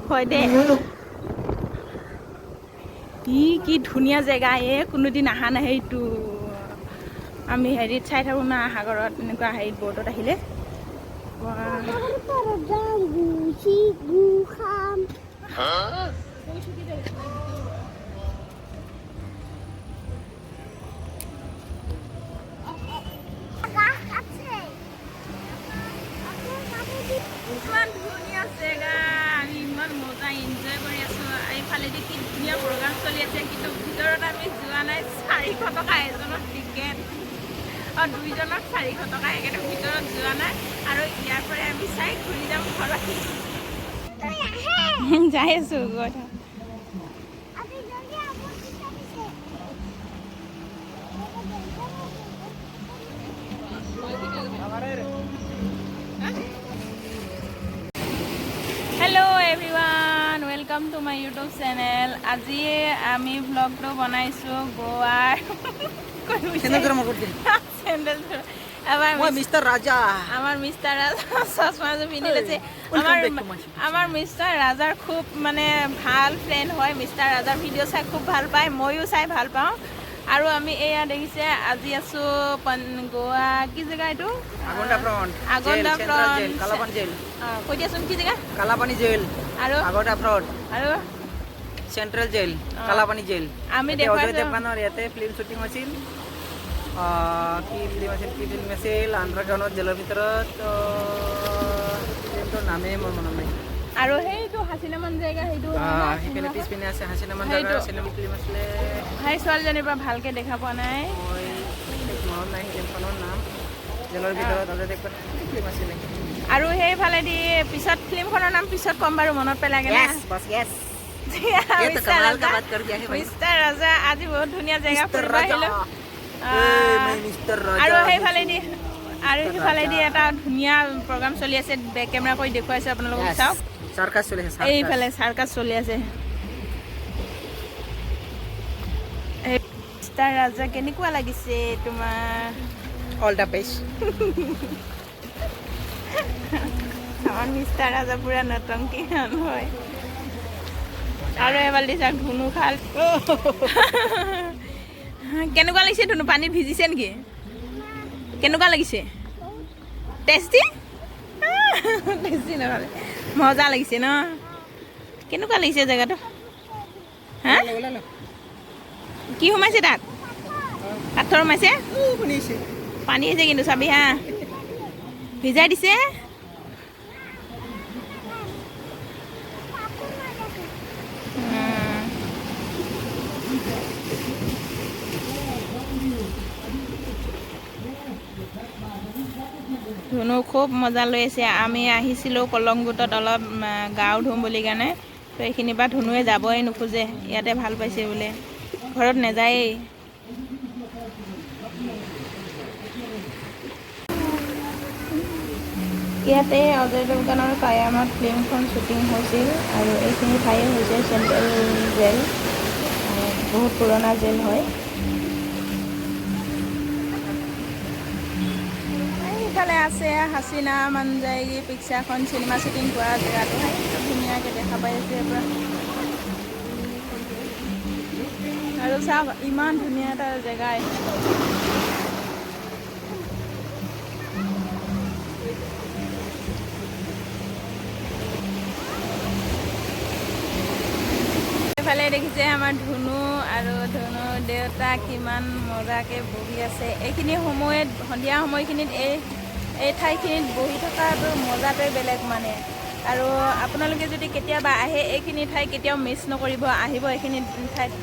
হয় দে কি ধুনীয়া জেগা কোনোদিন অহা নাই সেইটো আমি হেৰিত চাই থাকোঁ না সাগৰত এনেকুৱা হেৰিত বৰ্ডত আহিলে ইমান ধুনীয়া জেগা আমি ইমান মজা এনজয় কৰি আছোঁ এইফালেদি কি ধুনীয়া প্ৰগ্ৰাম চলি আছে কিন্তু ভিতৰত আমি যোৱা নাই 400 টকা এজনৰ টিকেট 2জনৰ 400 টকা একেটা ভিতৰত যোৱা নাই আৰু ইয়াৰ পৰা আমি চাই ঘূৰি যাম ঘৰত যাই আছোঁ গৈ hello' everyone welcome to my YouTube channel আজি আমি ভ্লগটো বনাইছোঁ গোৱাৰ আমাৰ মিষ্টাৰ ৰাজা চশমাযোৰ পিন্ধি লৈছে আমাৰ মিষ্টাৰ ৰাজাৰ খুব মানে ভাল ফ্ৰেণ্ড হয় মিষ্টাৰ ৰাজাৰ ভিডিঅ' চাই খুব ভাল পায় ময়ো চাই ভাল পাওঁ আৰু আমি এয়া দেখিছে আজি আছোঁ গোৱা কি জেগা এইটো আগন্দা ফ্ৰণ্ট কৈ দিয়াচোন কি জেগা কালাপানী জেল আৰু আগৰটা ফ্ৰণ্ট আৰু চেন্ট্ৰেল জেল কালাপানী জেল আমি অজয় দেৱগানৰ ইয়াতে ফিল্ম শ্বুটিং হৈছিল কি ফিল্ম আছিল আন্ডাৰগ্ৰাউণ্ডত জেলৰ ভিতৰত ফিল্মটোৰ নামেই মোৰ মনত নাই আৰু সেইটো হাচিনামান জেগা সেইটো সেইফালে পিছপিনে আছে হাচিনামান জেগা চিনেমা ফিল্ম আছিলে সেই ছোৱালীজনীৰ পৰা ভালকৈ দেখা পোৱা নাই মনত নাই ফিল্মখনৰ নাম জেলৰ ভিতৰত অজয় দেৱগান ফিল্ম আছিলে আৰু সেইফালেদি পিছত ফিল্মখনৰ নাম পিছত ক'ম বাৰু মনত পেলাগে না মিষ্টাৰ ৰাজা আজি বহুত ধুনীয়া জেগা ফুৰিব আহিলোঁ আৰু সেইফালেদি এটা ধুনীয়া প্ৰগ্ৰাম চলি আছে বেক কেমেৰা কৰি দেখুৱাইছোঁ আপোনালোকক চাওক চাৰ্কাছ চলি আছে এইফালে চাৰ্কাছ চলি আছে মিষ্টাৰ ৰাজা কেনেকুৱা লাগিছে তোমাৰ অল দ্য বেষ্ট আমাৰ মিষ্টাৰ ৰাজা পুৰা নতংকি হয় আৰু এবাৰ দিছা ধুনু খাল কেনেকুৱা লাগিছে ধুনু পানীত ভিজিছে নেকি কেনেকুৱা লাগিছে টেষ্টি টেষ্টি নহ'লে মজা লাগিছে ন কেনেকুৱা লাগিছে জেগাটো হা কি সোমাইছে তাত পাথৰ সোমাইছে পানী আহিছে কিন্তু চাবি হা ভিজাই দিছে ধুনু খুব মজা লৈ আছে আমি আহিছিলোঁ কলংগুটত অলপ গাও ধুম বুলি কাৰণে তো এইখিনিৰ পৰা ধুনুৱে যাবই নোখোজে ইয়াতে ভাল পাইছে বোলে ঘৰত নাযায়েই ইয়াতে অজয় দেৱগানৰ কায়ামত ফিল্মখন শ্বুটিং হৈছিল আৰু এইখিনি ঠায়ে হৈছে চেন্ট্ৰেল জেল বহুত পুৰণা জেল হয় এইফালে আছে হাচিনা মানজাই পিকচাৰখন চিনেমা শ্বুটিং কৰা জেগাটো ধুনীয়াকৈ দেখা পাই আছে পৰা আৰু চাওক ইমান ধুনীয়া এটা জেগা এইফালে দেখিছে আমাৰ ধুনু আৰু ধুনু দেউতা কিমান মজাকৈ বহি আছে এইখিনি সময়ত সন্ধিয়া সময়খিনিত এই ঠাইখিনিত বহি থকাটো মজাটোৱে বেলেগ মানে আৰু আপোনালোকে যদি কেতিয়াবা আহে এইখিনি ঠাই কেতিয়াও মিছ নকৰিব আহিব এইখিনি ঠাইত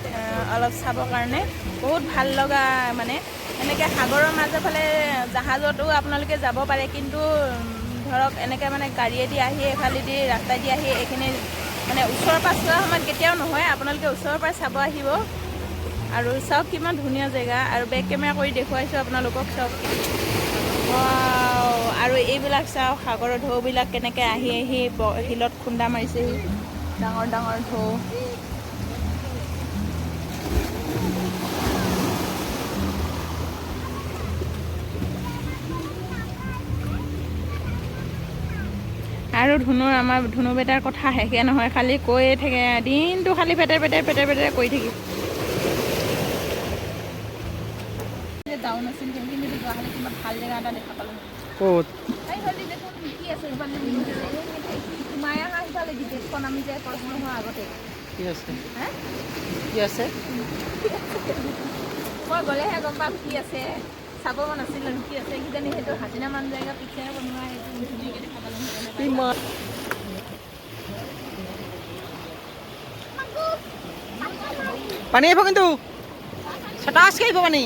অলপ চাবৰ কাৰণে বহুত ভাল লগা মানে এনেকৈ সাগৰৰ মাজৰ ফালে জাহাজতো আপোনালোকে যাব পাৰে কিন্তু ধৰক এনেকৈ মানে গাড়ীয়েদি আহি এইফালেদি ৰাস্তাইদি আহি এইখিনি মানে ওচৰৰ পৰা চোৱা সময়ত কেতিয়াও নহয় আপোনালোকে ওচৰৰ পৰা চাব আহিব আৰু চাওক কিমান ধুনীয়া জেগা আৰু বেক কেমেৰা কৰি দেখুৱাইছোঁ আপোনালোকক চাওক আৰু এইবিলাক চাওক সাগৰৰ ঢৌবিলাক কেনেকৈ আহি আহি শিলত খুন্দা মাৰিছেহি ডাঙৰ ডাঙৰ ঢৌ আৰু আমাৰ ধুনু বেটাৰ কথা শেষে নহয়, খালি কৈয়ে থাকে দিনটো, খালি পেটে কৰি থাকি ডাউন আছিল কিন্তু যোৱাকালি কিবা ভাল জেগা এটা দেখা পালোঁ। ক'ত? এইফালে দেখোন কি আছে, সেইফালে সোমাই অহা সিফালে গেটখন আমি যে প্ৰশ্ন হোৱাৰ আগতে কি আছে? হে কি আছে? মই গ'লেহে গম পাম কি আছে, চাব মন আছিল আৰু কি আছে কিজানি সেইটো হাজিৰা মান জেগা পিছেৰে বনোৱা, সেইটো ধুনীয়াকৈ দেখা পালোঁ। পানী আহিব কিন্তু, ছটাছকৈ আহিব পানী।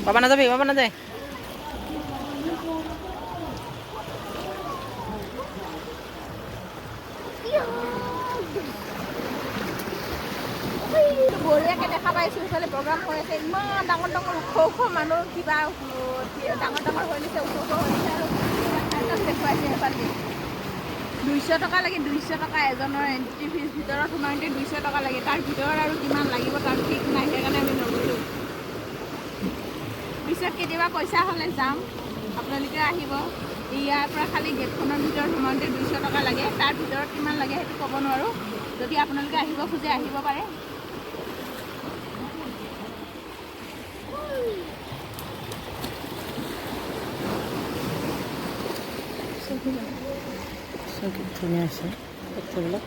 বাবা নাযাবি, বাবা নাযায়। বঢ়িয়াকৈ দেখা পাইছোঁ, সেইফালে প্ৰগ্ৰাম হৈ আছে, ইমান ডাঙৰ ওখ মানুহ, কিবা ডাঙৰ হৈ গৈছে, ওখ হৈ গৈছে আৰু দেখুৱাইছে সেইফালে 200 টকা লাগে, 200 টকা এজনৰ এণ্ট্ৰি ফিজ, ভিতৰত সোমাওঁতে 200 টকা লাগে, তাৰ ভিতৰত আৰু কিমান লাগিব তাৰ ঠিক নাই, সেইকাৰণে আমি নগ'লোঁ। পিছত কেতিয়াবা পইচা হ'লে যাম, আপোনালোকে আহিব। ইয়াৰ পৰা খালি গেটখনৰ ভিতৰত সোমাওঁতে 200 টকা লাগে, তাৰ ভিতৰত কিমান লাগে সেইটো ক'ব নোৱাৰোঁ। যদি আপোনালোকে আহিব খোজে আহিব পাৰে। ধুনীয়া আছে পক্ষীবিলাক।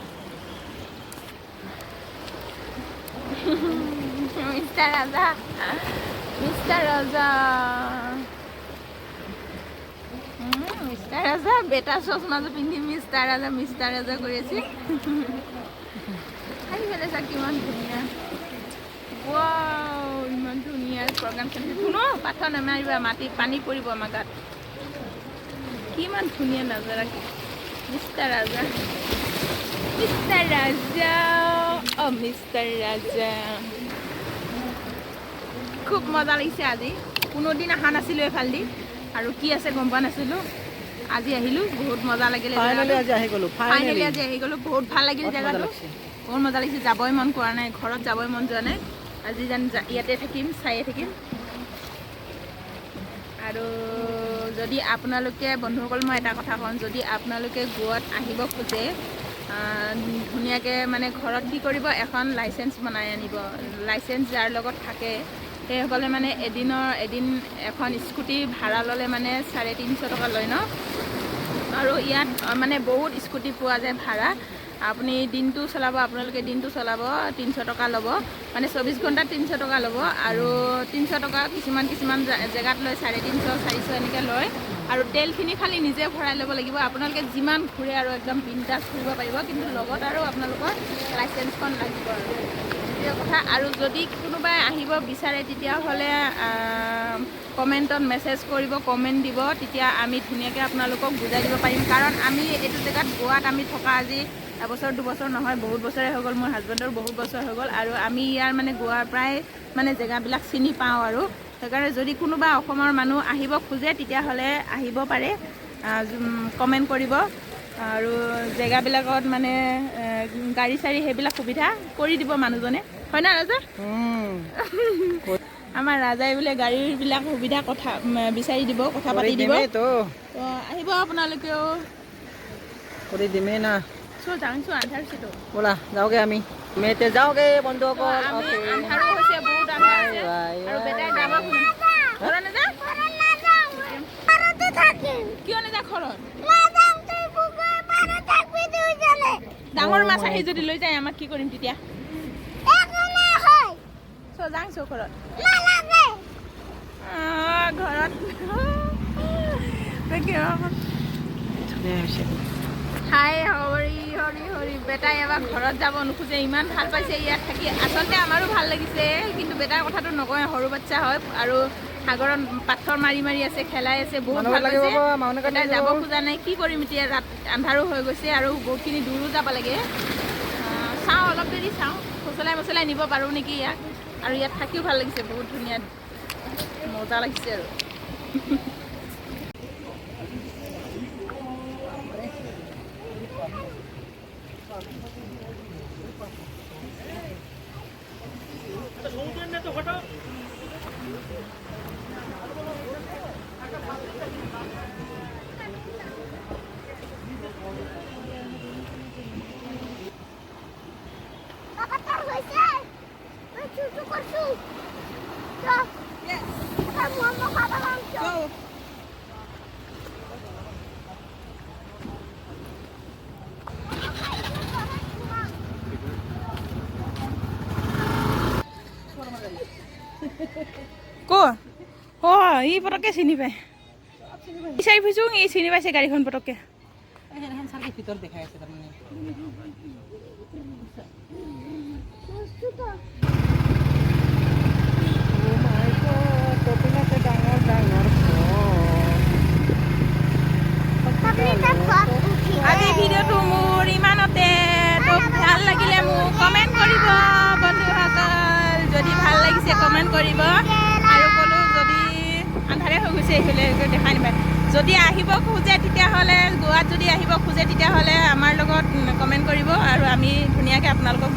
মিষ্টাৰ ৰাজা, মিষ্টাৰ ৰাজা, মিষ্টাৰ ৰাজা, বেটা চশমাযোৰ পিন্ধি মিষ্টাৰ ৰাজা কৰি আছে। আহি পেলাই চাওক কিমান ধুনীয়া, ইমান ধুনীয়া প্ৰগ্ৰাম চলিছে। শুনো, পাথৰ নামাৰিবা, পানী পৰিব আমাৰ গাত। কিমান ধুনীয়া নাজাৰা, মিষ্টাৰ ৰাজা, মিষ্টাৰ ৰাজা, মিষ্টাৰ ৰাজা। খুব মজা লাগিছে আজি, কোনোদিন অহা নাছিলোঁ এইফালেদি, আৰু কি আছে গম পোৱা নাছিলোঁ। আজি আহিলোঁ, বহুত মজা লাগিলে। ফাইনেলি আজি আহি গ'লোঁ, বহুত ভাল লাগিল জেগাটো, বহুত মজা লাগিছে। যাবই মন কৰা নাই, ঘৰত যাবই মন যোৱা নাই। আজি যেন ইয়াতে থাকিম, চায়ে থাকিম। আৰু যদি আপোনালোকে, বন্ধুসকল, মই এটা কথা কওঁ, যদি আপোনালোকে গোৱাত আহিব খোজে, ধুনীয়াকৈ মানে ঘৰত কি কৰিব, এখন লাইচেঞ্চ বনাই আনিব। লাইচেঞ্চ যাৰ লগত থাকে সেইসকলে মানে এদিন এখন স্কুটি ভাড়া ল'লে মানে 350 টকা লয় ন। আৰু ইয়াত মানে বহুত স্কুটি পোৱা যায় ভাড়া। আপুনি দিনটো চলাব, আপোনালোকে দিনটো চলাব, 300 টকা ল'ব, মানে 24 ঘণ্টাত 300 টকা ল'ব। আৰু 300 টকা কিছুমান জেগাত লয় 350, 400 এনেকৈ লয়। আৰু তেলখিনি খালি নিজে ভৰাই ল'ব লাগিব। আপোনালোকে যিমান ঘূৰে আৰু একদম বিন্দাছ ঘূৰিব পাৰিব, কিন্তু লগত আৰু আপোনালোকৰ লাইচেঞ্চখন লাগিব আৰু সেইটোৱে কথা। আৰু যদি কোনোবাই আহিব বিচাৰে তেতিয়াহ'লে কমেণ্টত মেছেজ কৰিব, কমেণ্ট দিব, তেতিয়া আমি ধুনীয়াকৈ আপোনালোকক বুজাই দিব পাৰিম। কাৰণ আমি এইটো জেগাত গোৱাত আমি থকা আজি এবছৰ 2 বছৰ নহয়, বহুত বছৰে হৈ গ'ল। মোৰ হাজবেণ্ডৰ বহুত বছৰ হৈ গ'ল, আৰু আমি ইয়াৰ মানে গোৱাৰ প্ৰায় মানে জেগাবিলাক চিনি পাওঁ। আৰু সেইকাৰণে যদি কোনোবা অসমৰ মানুহ আহিব খোজে তেতিয়াহ'লে আহিব পাৰে, কমেণ্ট কৰিব। আৰু জেগাবিলাকত মানে গাড়ী চাড়ী সেইবিলাক সুবিধা কৰি দিব মানুহজনে, হয় না ৰাজা? আমাৰ ৰাজাই বোলে গাড়ীবিলাক সুবিধা কথা বিচাৰি দিব, কথা পাতি দিব। তো আহিব আপোনালোকেও, কৰি দিমেই না। যাওঁছো আন্ধাৰ হৈছেতো, ব'লা যাওঁগে, আমি মেতে যাওঁগে বন্ধুসকল। আন্ধাৰো হৈছে, বহুত আন্ধাৰ হৈছে, আৰু বেটাই যাব খুজিম। ঘৰত নাযাওঁ, কিয় নাযাওঁ ঘৰত? ডাঙৰ মাছ আহি যদি লৈ যায় আমাক কি কৰিম তেতিয়া? যাওঁছো ঘৰত, ঘৰত হাই হৰি হৰি হৰি। বেটাই এবাৰ ঘৰত যাব নোখোজে, ইমান ভাল পাইছে ইয়াত থাকি। আচলতে আমাৰো ভাল লাগিছে, কিন্তু বেটাৰ কথাটো নকয়, সৰু বাচ্চা হয় আৰু সাগৰত পাথৰ মাৰি আছে, খেলাই আছে, বহুত ভাল পাইছে। বেটাই যাব খোজা নাই, কি কৰিম এতিয়া? আন্ধাৰো হৈ গৈছে আৰু বহুতখিনি দূৰো যাব লাগে। চাওঁ, অলপ দেৰি চাওঁ, মচলাই নিব পাৰোঁ নেকি ইয়াক। আৰু ইয়াত থাকিও ভাল লাগিছে, বহুত ধুনীয়া, মজা লাগিছে আৰু। ক ই পটককৈ চিনি পায় বিচাৰি ফুৰিছোঁ ই চিনি পাইছে গাড়ীখন পটককৈ ভিতৰত দেখাই আছে তাৰমানে আজি ভিডিঅ'টো মোৰ ইমানতে তো ভাল লাগিলে মোক কমেণ্ট কৰিব বন্ধুসকল যদি ভাল লাগিছে কমেণ্ট কৰিব আৰু ক'লো যদি আন্ধাৰে হৈ গৈছে এইফালে দেখাই নাপায় যদি আহিব খোজে তেতিয়াহ'লে গোৱাত যদি আহিব খোজে তেতিয়াহ'লে আমাৰ লগত কমেণ্ট কৰিব আৰু আমি ধুনীয়াকৈ আপোনালোকক